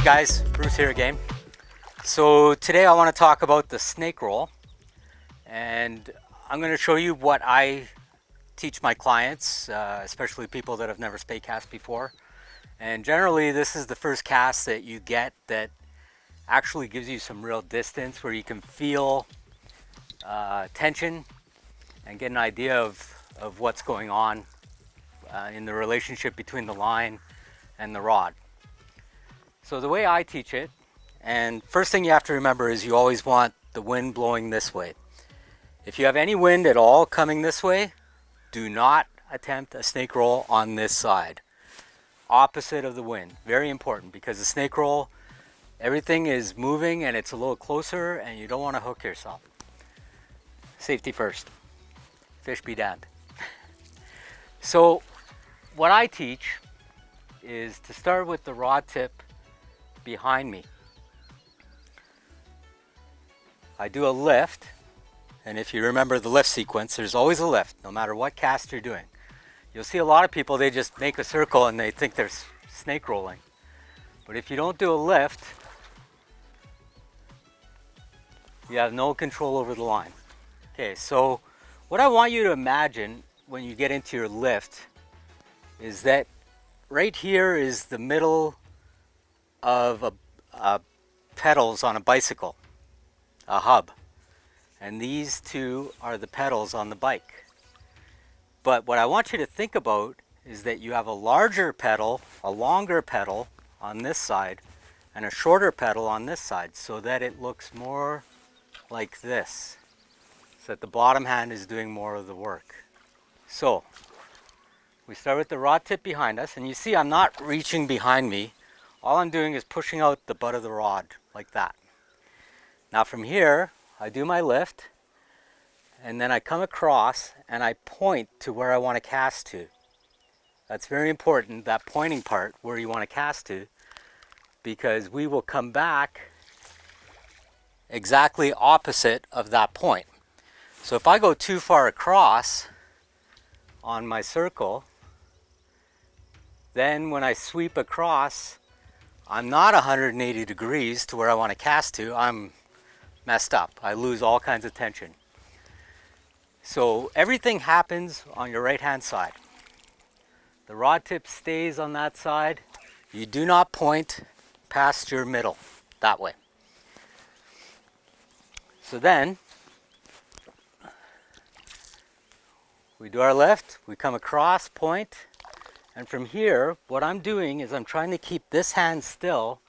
guys, Bruce here again. So today I want to talk about the snake roll, and I'm going to show you what I teach my clients, especially people that have never spey cast before. And generally this is the first cast that you get that actually gives you some real distance where you can feel tension and get an idea of what's going on in the relationship between the line and the rod. So the way I teach it, and first thing you have to remember is you always want the wind blowing this way. If you have any wind at all coming this way, do not attempt a snake roll on this side. Opposite of the wind. Very important, because the snake roll, everything is moving and it's a little closer and you don't want to hook yourself. Safety first. Fish be damned. So what I teach is to start with the rod tip behind me. I do a lift, and if you remember the lift sequence, there's always a lift, no matter what cast you're doing. You'll see a lot of people, they just make a circle and they think they're snake rolling. But if you don't do a lift, you have no control over the line. Okay, so what I want you to imagine when you get into your lift is that right here is the middle of a pedals on a bicycle, a hub, and these two are the pedals on the bike. But what I want you to think about is that you have a larger pedal, a longer pedal on this side, and a shorter pedal on this side, so that it looks more like this, so that the bottom hand is doing more of the work. So we start with the rod tip behind us, and you see I'm not reaching behind me. All I'm doing is pushing out the butt of the rod like that. Now from here, I do my lift, and then I come across and I point to where I want to cast to. That's very important, that pointing part where you want to cast to, because we will come back exactly opposite of that point. So if I go too far across on my circle, then when I sweep across, I'm not 180 degrees to where I want to cast to. I'm messed up. I lose all kinds of tension. So everything happens on your right hand side. The rod tip stays on that side. You do not point past your middle that way. So then we do our lift, we come across, point, and from here what I'm doing is I'm trying to keep this hand still,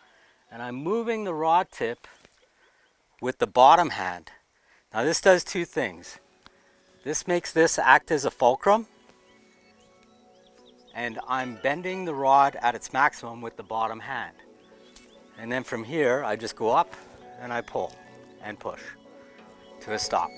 and I'm moving the rod tip with the bottom hand. Now this does two things. This makes this act as a fulcrum, and I'm bending the rod at its maximum with the bottom hand. And then from here I just go up and I pull and push to a stop.